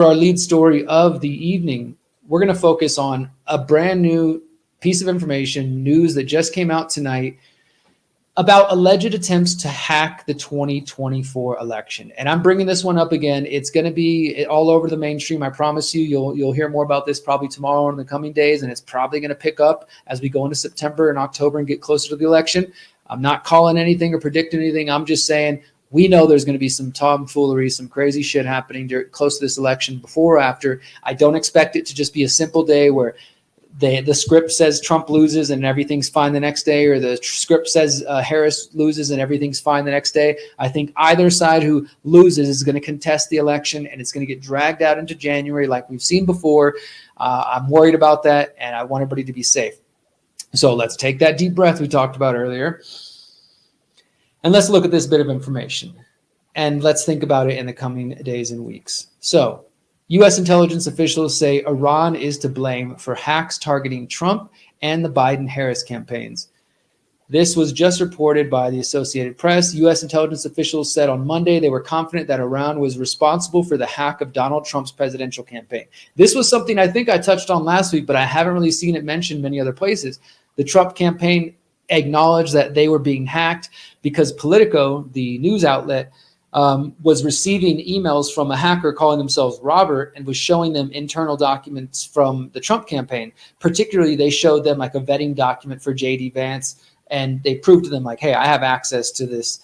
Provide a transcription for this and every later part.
For our lead story of the evening, we're going to focus on a brand new piece of information, news that just came out tonight about alleged attempts to hack the 2024 election. And I'm bringing this one up again. It's going to be all over the mainstream. I promise you, you'll hear more about this probably tomorrow or in the coming days, and it's probably going to pick up as we go into September and October and get closer to the election. I'm not calling anything or predicting anything. I'm just saying we know there's going to be some tomfoolery, some crazy shit happening close to this election, before or after. I don't expect it to just be a simple day where the script says Trump loses and everything's fine the next day, or the script says Harris loses and everything's fine the next day. I think either side who loses is going to contest the election, and it's going to get dragged out into January like we've seen before. I'm worried about that, and I want everybody to be safe. So let's take that deep breath we talked about earlier. And let's look at this bit of information, and let's think about it in the coming days and weeks. So, U.S. intelligence officials say Iran is to blame for hacks targeting Trump and the Biden-Harris campaigns. This was just reported by the Associated Press. U.S. intelligence officials said on Monday they were confident that Iran was responsible for the hack of Donald Trump's presidential campaign. This was something I think I touched on last week, but I haven't really seen it mentioned many other places. The Trump campaign acknowledged that they were being hacked because Politico, the news outlet, was receiving emails from a hacker calling themselves Robert and was showing them internal documents from the Trump campaign. Particularly, they showed them like a vetting document for J.D. Vance, and they proved to them like, hey, I have access to this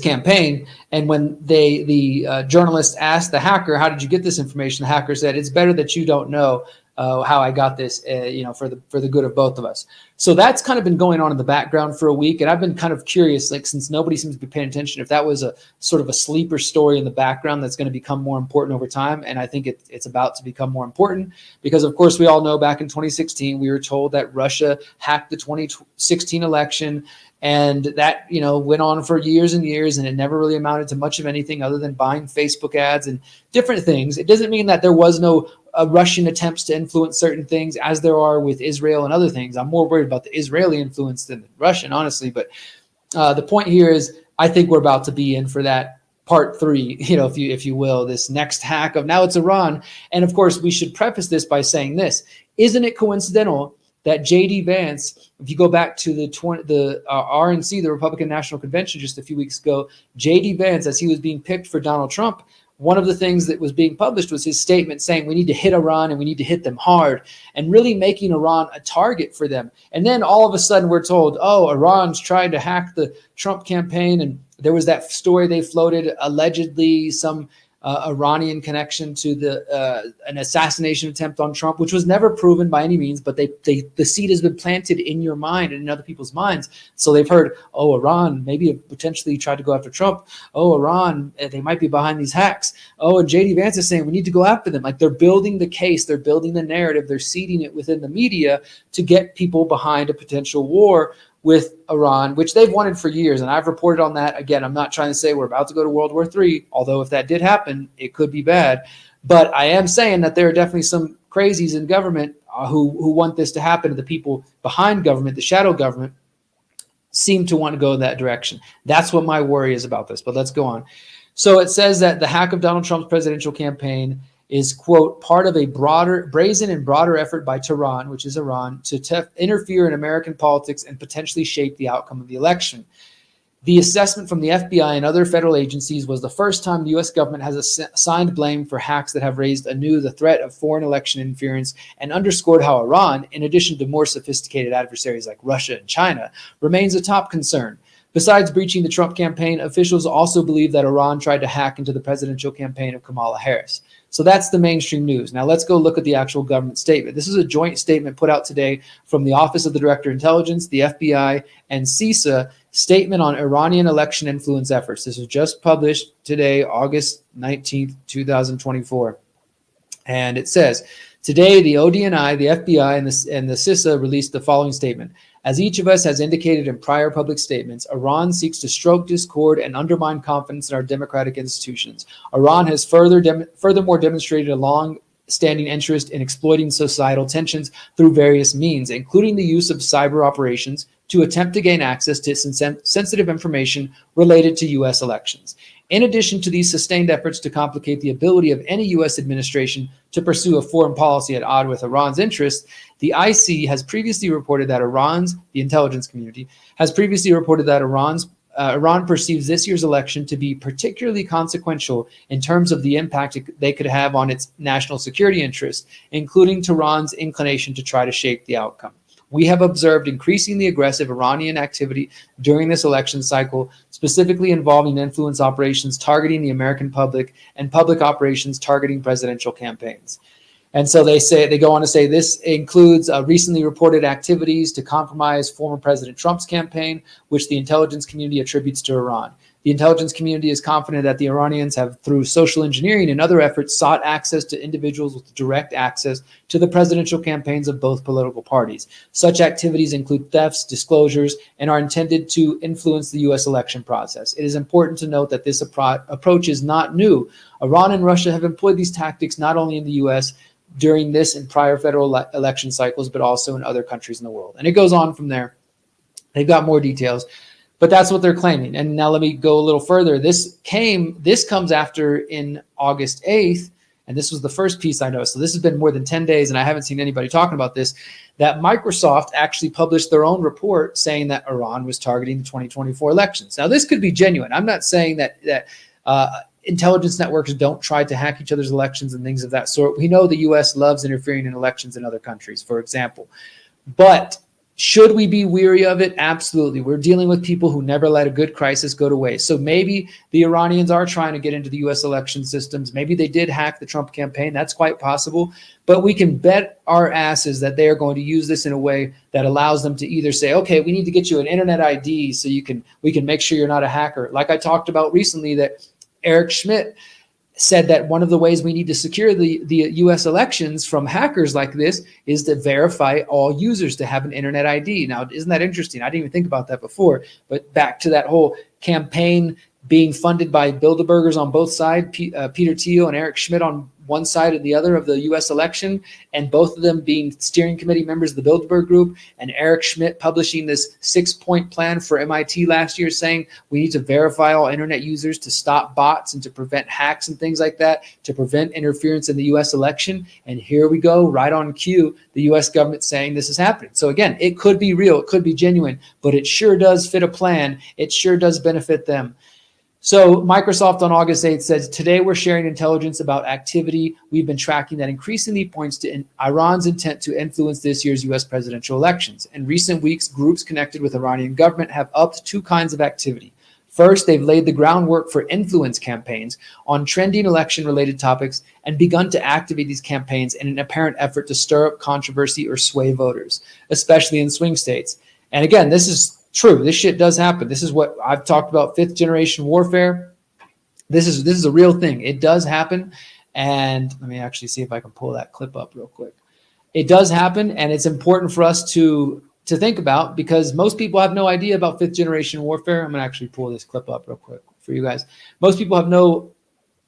campaign. And when the journalist asked the hacker, how did you get this information? The hacker said, it's better that you don't know how I got this, for the good of both of us. So that's kind of been going on in the background for a week. And I've been kind of curious, like, since nobody seems to be paying attention, if that was a sort of a sleeper story in the background that's going to become more important over time. And I think it's about to become more important because, of course, we all know back in 2016, we were told that Russia hacked the 2016 election. And that, went on for years and years, and it never really amounted to much of anything other than buying Facebook ads and different things. It doesn't mean that there was no Russian attempts to influence certain things, as there are with Israel and other things. I'm more worried about the Israeli influence than the Russian, honestly. But the point here is, I think we're about to be in for that part 3, if you will, this next hack of now it's Iran. And of course, we should preface this by saying this: isn't it coincidental that J.D. Vance, if you go back to the RNC, the Republican National Convention, just a few weeks ago, J.D. Vance, as he was being picked for Donald Trump, one of the things that was being published was his statement saying we need to hit Iran and we need to hit them hard, and really making Iran a target for them. And then all of a sudden we're told, oh, Iran's tried to hack the Trump campaign. And there was that story they floated, allegedly some Iranian connection to an assassination attempt on Trump, which was never proven by any means, but the seed has been planted in your mind and in other people's minds. So they've heard, oh, Iran maybe potentially tried to go after Trump. Oh, Iran, they might be behind these hacks. Oh, and J.D. Vance is saying we need to go after them. Like, they're building the case, they're building the narrative, they're seeding it within the media to get people behind a potential war with Iran, which they've wanted for years. And I've reported on that. Again, I'm not trying to say we're about to go to World War III, although if that did happen, it could be bad. But I am saying that there are definitely some crazies in government who want this to happen. The people behind government, the shadow government, seem to want to go in that direction. That's what my worry is about this. But let's go on. So it says that the hack of Donald Trump's presidential campaign is, quote, part of a brazen and broader effort by Tehran, which is Iran, to interfere in American politics and potentially shape the outcome of the election. The assessment from the FBI and other federal agencies was the first time the U.S. government has assigned blame for hacks that have raised anew the threat of foreign election interference, and underscored how Iran, in addition to more sophisticated adversaries like Russia and China, remains a top concern. Besides breaching the Trump campaign, officials also believe that Iran tried to hack into the presidential campaign of Kamala Harris. So that's the mainstream news. Now let's go look at the actual government statement. This is a joint statement put out today from the Office of the Director of Intelligence, the FBI, and CISA, statement on Iranian election influence efforts. This was just published today, August 19th, 2024. And it says, today the ODNI, the FBI, and the CISA released the following statement. As each of us has indicated in prior public statements, Iran seeks to stroke discord and undermine confidence in our democratic institutions. Iran has furthermore demonstrated a long-standing interest in exploiting societal tensions through various means, including the use of cyber operations to attempt to gain access to sensitive information related to U.S. elections. In addition to these sustained efforts to complicate the ability of any U.S. administration to pursue a foreign policy at odds with Iran's interests, the IC has previously reported that the intelligence community, has previously reported that Iran perceives this year's election to be particularly consequential in terms of the impact they could have on its national security interests, including Tehran's inclination to try to shape the outcome. We have observed increasingly aggressive Iranian activity during this election cycle, specifically involving influence operations targeting the American public and public operations targeting presidential campaigns. And so they go on to say this includes recently reported activities to compromise former President Trump's campaign, which the intelligence community attributes to Iran. The intelligence community is confident that the Iranians have, through social engineering and other efforts, sought access to individuals with direct access to the presidential campaigns of both political parties. Such activities include thefts, disclosures, and are intended to influence the U.S. election process. It is important to note that this approach is not new. Iran and Russia have employed these tactics not only in the U.S., during this and prior federal election cycles, but also in other countries in the world. And it goes on from there. They've got more details, but that's what they're claiming. And now let me go a little further. This comes after in August 8th, and this was the first piece I noticed. So this has been more than 10 days, and I haven't seen anybody talking about this, that Microsoft actually published their own report saying that Iran was targeting the 2024 elections. Now, this could be genuine. I'm not saying that intelligence networks don't try to hack each other's elections and things of that sort. We know the U.S. loves interfering in elections in other countries, for example. But should we be weary of it? Absolutely. We're dealing with people who never let a good crisis go to waste. So maybe the Iranians are trying to get into the U.S. election systems. Maybe they did hack the Trump campaign. That's quite possible. But we can bet our asses that they are going to use this in a way that allows them to either say, okay, we need to get you an internet ID so we can make sure you're not a hacker. Like I talked about recently, that Eric Schmidt said that one of the ways we need to secure the U.S. elections from hackers like this is to verify all users to have an internet ID. Now, isn't that interesting? I didn't even think about that before. But back to that whole campaign being funded by Bilderbergers on both sides, Peter Thiel and Eric Schmidt on one side and the other of the U.S. election, and both of them being steering committee members of the Bilderberg Group, and Eric Schmidt publishing this 6-point plan for MIT last year saying we need to verify all internet users to stop bots and to prevent hacks and things like that, to prevent interference in the U.S. election. And here we go, right on cue, the U.S. government saying this is happening. So again, it could be real, it could be genuine, but it sure does fit a plan. It sure does benefit them. So Microsoft on August 8th says, today we're sharing intelligence about activity we've been tracking that increasingly points to Iran's intent to influence this year's U.S. presidential elections. In recent weeks, groups connected with Iranian government have upped two kinds of activity. First, they've laid the groundwork for influence campaigns on trending election-related topics and begun to activate these campaigns in an apparent effort to stir up controversy or sway voters, especially in swing states. And again, this is true. This shit does happen. This is what I've talked about, fifth generation warfare. This is a real thing. It does happen. And let me actually see if I can pull that clip up real quick. It does happen, and it's important for us to think about, because most people have no idea about fifth generation warfare. I'm going to actually pull this clip up real quick for you guys. Most people have no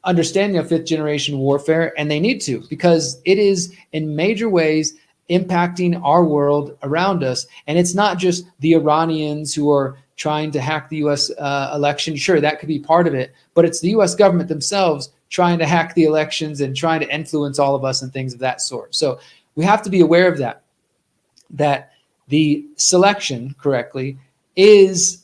understanding of fifth generation warfare, and they need to, because it is in major ways impacting our world around us. And it's not just the Iranians who are trying to hack the U.S. Election. Sure, that could be part of it, but it's the U.S. government themselves trying to hack the elections and trying to influence all of us and things of that sort. So we have to be aware of that the selection correctly is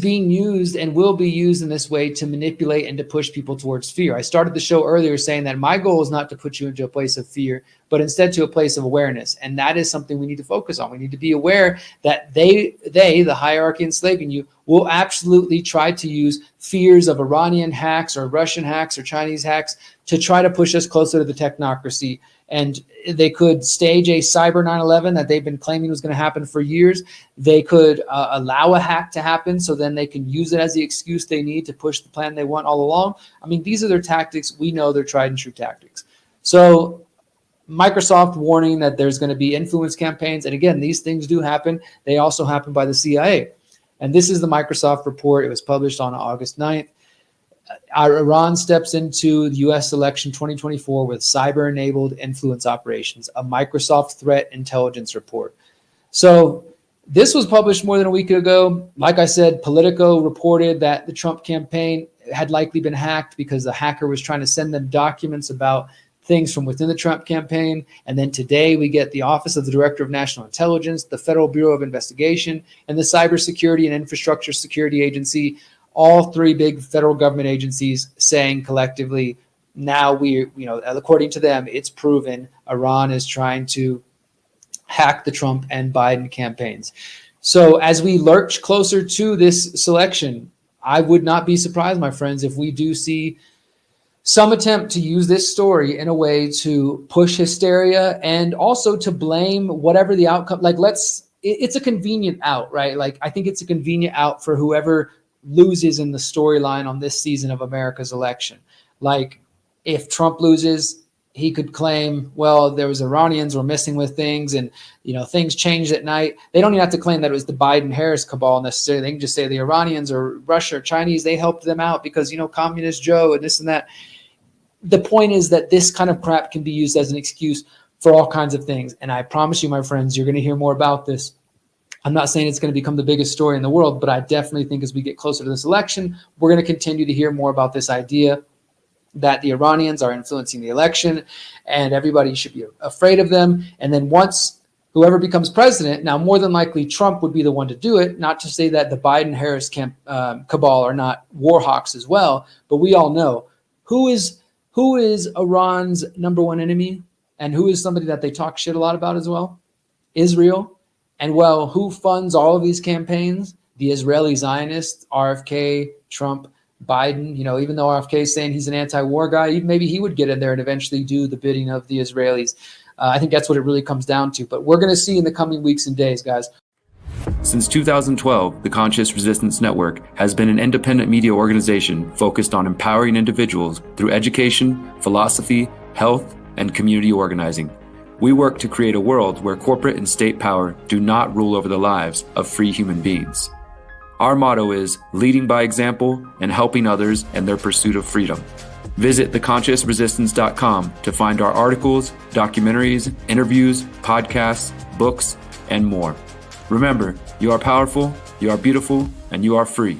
being used and will be used in this way to manipulate and to push people towards fear. I started the show earlier saying that my goal is not to put you into a place of fear, but instead to a place of awareness. And that is something we need to focus on. We need to be aware that they, the hierarchy enslaving you, will absolutely try to use fears of Iranian hacks or Russian hacks or Chinese hacks to try to push us closer to the technocracy. And they could stage a cyber 9/11 that they've been claiming was going to happen for years. They could allow a hack to happen so then they can use it as the excuse they need to push the plan they want all along. I mean, these are their tactics. We know they're tried and true tactics. So Microsoft warning that there's going to be influence campaigns. And again, these things do happen. They also happen by the CIA. And this is the Microsoft report. It was published on August 9th. Iran steps into the U.S. election 2024 with cyber-enabled influence operations, a Microsoft threat intelligence report. So this was published more than a week ago. Like I said, Politico reported that the Trump campaign had likely been hacked because the hacker was trying to send them documents about things from within the Trump campaign. And then today we get the Office of the Director of National Intelligence, the Federal Bureau of Investigation, and the Cybersecurity and Infrastructure Security Agency, all three big federal government agencies saying collectively, now according to them, it's proven Iran is trying to hack the Trump and Biden campaigns. So as we lurch closer to this selection, I would not be surprised, my friends, if we do see some attempt to use this story in a way to push hysteria and also to blame whatever the outcome. It's a convenient out, right? Like, I think it's a convenient out for whoever loses in the storyline on this season of America's election. Like, if Trump loses, he could claim, well, there was Iranians were messing with things and, things changed at night. They don't even have to claim that it was the Biden-Harris cabal necessarily. They can just say the Iranians or Russia or Chinese, they helped them out because, communist Joe and this and that. The point is that this kind of crap can be used as an excuse for all kinds of things. And I promise you, my friends, you're going to hear more about this. I'm not saying it's going to become the biggest story in the world, but I definitely think as we get closer to this election, we're going to continue to hear more about this idea that the Iranians are influencing the election and everybody should be afraid of them. And then once whoever becomes president, now more than likely Trump would be the one to do it, not to say that the Biden-Harris cabal are not war hawks as well, but we all know who is Iran's number one enemy and who is somebody that they talk shit a lot about as well? Israel. And well, who funds all of these campaigns? The Israeli Zionists, RFK, Trump, Biden. Even though RFK is saying he's an anti-war guy, maybe he would get in there and eventually do the bidding of the Israelis. I think that's what it really comes down to. But we're going to see in the coming weeks and days, guys. Since 2012, the Conscious Resistance Network has been an independent media organization focused on empowering individuals through education, philosophy, health, and community organizing. We work to create a world where corporate and state power do not rule over the lives of free human beings. Our motto is leading by example and helping others in their pursuit of freedom. Visit theconsciousresistance.com to find our articles, documentaries, interviews, podcasts, books, and more. Remember, you are powerful, you are beautiful, and you are free.